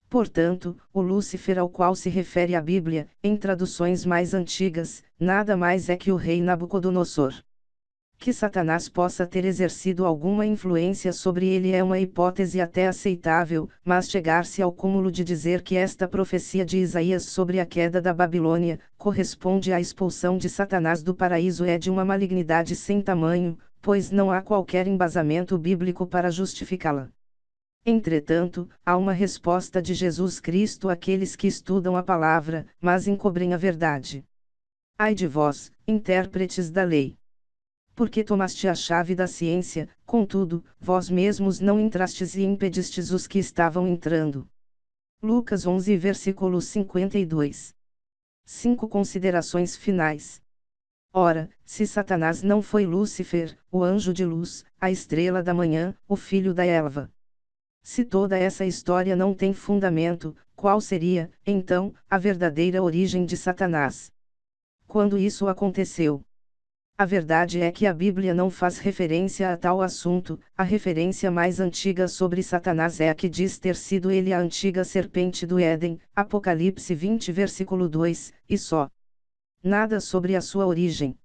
Portanto, o Lúcifer ao qual se refere a Bíblia, em traduções mais antigas, nada mais é que o rei Nabucodonosor. Que Satanás possa ter exercido alguma influência sobre ele é uma hipótese até aceitável, mas chegar-se ao cúmulo de dizer que esta profecia de Isaías sobre a queda da Babilônia corresponde à expulsão de Satanás do paraíso é de uma malignidade sem tamanho, pois não há qualquer embasamento bíblico para justificá-la. Entretanto, há uma resposta de Jesus Cristo àqueles que estudam a palavra, mas encobrem a verdade. Ai de vós, intérpretes da lei! Porque tomaste a chave da ciência, contudo, vós mesmos não entrastes e impedistes os que estavam entrando. Lucas 11 versículo 52. 5 considerações finais. Ora, se Satanás não foi Lúcifer, o anjo de luz, a estrela da manhã, o filho da Elva. Se toda essa história não tem fundamento, qual seria, então, a verdadeira origem de Satanás? Quando isso aconteceu? A verdade é que a Bíblia não faz referência a tal assunto, a referência mais antiga sobre Satanás é a que diz ter sido ele a antiga serpente do Éden, Apocalipse 20 versículo 2, e só. Nada sobre a sua origem.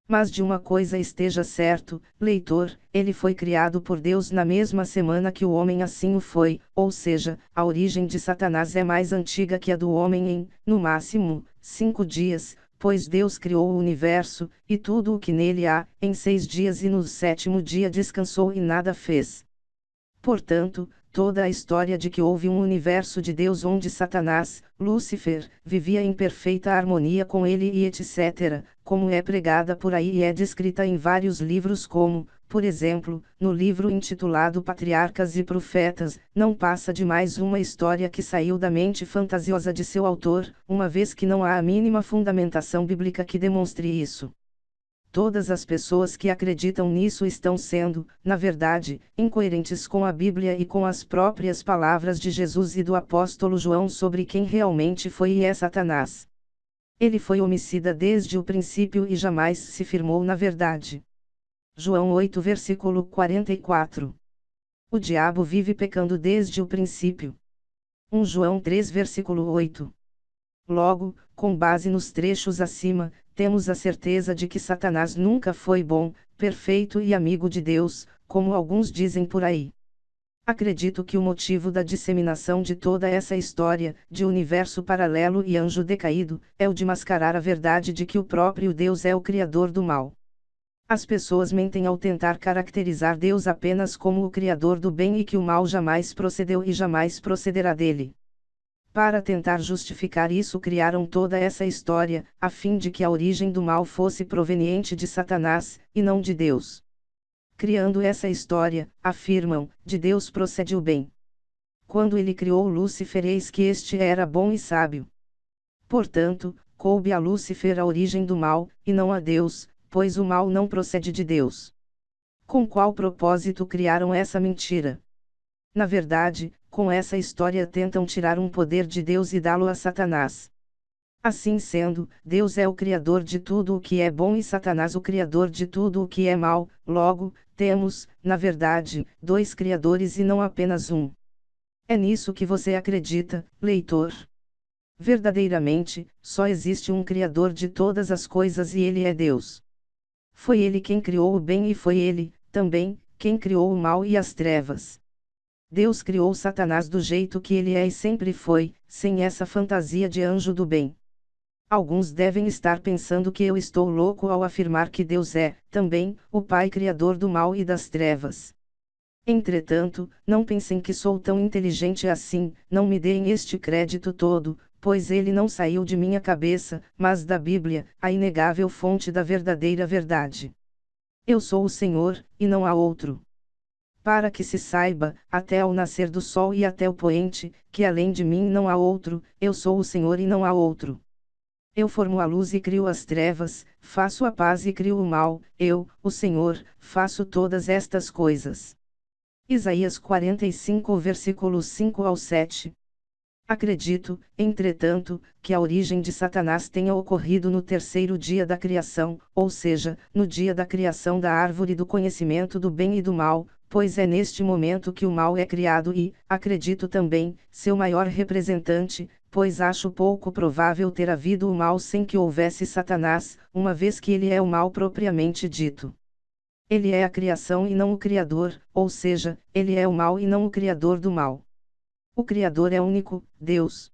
Mas de uma coisa esteja certo, leitor, ele foi criado por Deus na mesma semana que o homem assim o foi, ou seja, a origem de Satanás é mais antiga que a do homem em, no máximo, 5 dias, pois Deus criou o universo, e tudo o que nele há, em 6 dias e no 7º dia descansou e nada fez. Portanto, toda a história de que houve um universo de Deus onde Satanás, Lúcifer, vivia em perfeita harmonia com ele e etc., como é pregada por aí e é descrita em vários livros como, por exemplo, no livro intitulado Patriarcas e Profetas, não passa de mais uma história que saiu da mente fantasiosa de seu autor, uma vez que não há a mínima fundamentação bíblica que demonstre isso. Todas as pessoas que acreditam nisso estão sendo, na verdade, incoerentes com a Bíblia e com as próprias palavras de Jesus e do apóstolo João sobre quem realmente foi e é Satanás. Ele foi homicida desde o princípio e jamais se firmou na verdade. João 8 versículo 44. O diabo vive pecando desde o princípio. 1 João 3 versículo 8. Logo, com base nos trechos acima, temos a certeza de que Satanás nunca foi bom, perfeito e amigo de Deus, como alguns dizem por aí. Acredito que o motivo da disseminação de toda essa história, de universo paralelo e anjo decaído, é o de mascarar a verdade de que o próprio Deus é o criador do mal. As pessoas mentem ao tentar caracterizar Deus apenas como o criador do bem e que o mal jamais procedeu e jamais procederá dele. Para tentar justificar isso criaram toda essa história, a fim de que a origem do mal fosse proveniente de Satanás, e não de Deus. Criando essa história, afirmam, de Deus procede o bem. Quando ele criou Lúcifer eis que este era bom e sábio. Portanto, coube a Lúcifer a origem do mal, e não a Deus, pois o mal não procede de Deus. Com qual propósito criaram essa mentira? Na verdade, com essa história tentam tirar um poder de Deus e dá-lo a Satanás. Assim sendo, Deus é o criador de tudo o que é bom e Satanás o criador de tudo o que é mal, logo, temos, na verdade, 2 criadores e não apenas um. É nisso que você acredita, leitor? Verdadeiramente, só existe um criador de todas as coisas e ele é Deus. Foi ele quem criou o bem e foi ele, também, quem criou o mal e as trevas. Deus criou Satanás do jeito que ele é e sempre foi, sem essa fantasia de anjo do bem. Alguns devem estar pensando que eu estou louco ao afirmar que Deus é, também, o Pai Criador do mal e das trevas. Entretanto, não pensem que sou tão inteligente assim, não me deem este crédito todo, pois ele não saiu de minha cabeça, mas da Bíblia, a inegável fonte da verdadeira verdade. Eu sou o Senhor, e não há outro. Para que se saiba, até ao nascer do sol e até o poente, que além de mim não há outro, eu sou o Senhor e não há outro. Eu formo a luz e crio as trevas, faço a paz e crio o mal, eu, o Senhor, faço todas estas coisas. Isaías 45 versículos 5 ao 7. Acredito, entretanto, que a origem de Satanás tenha ocorrido no terceiro dia da criação, ou seja, no dia da criação da árvore do conhecimento do bem e do mal, pois é neste momento que o mal é criado e, acredito também, seu maior representante, pois acho pouco provável ter havido o mal sem que houvesse Satanás, uma vez que ele é o mal propriamente dito. Ele é a criação e não o Criador, ou seja, ele é o mal e não o Criador do mal. O Criador é único, Deus.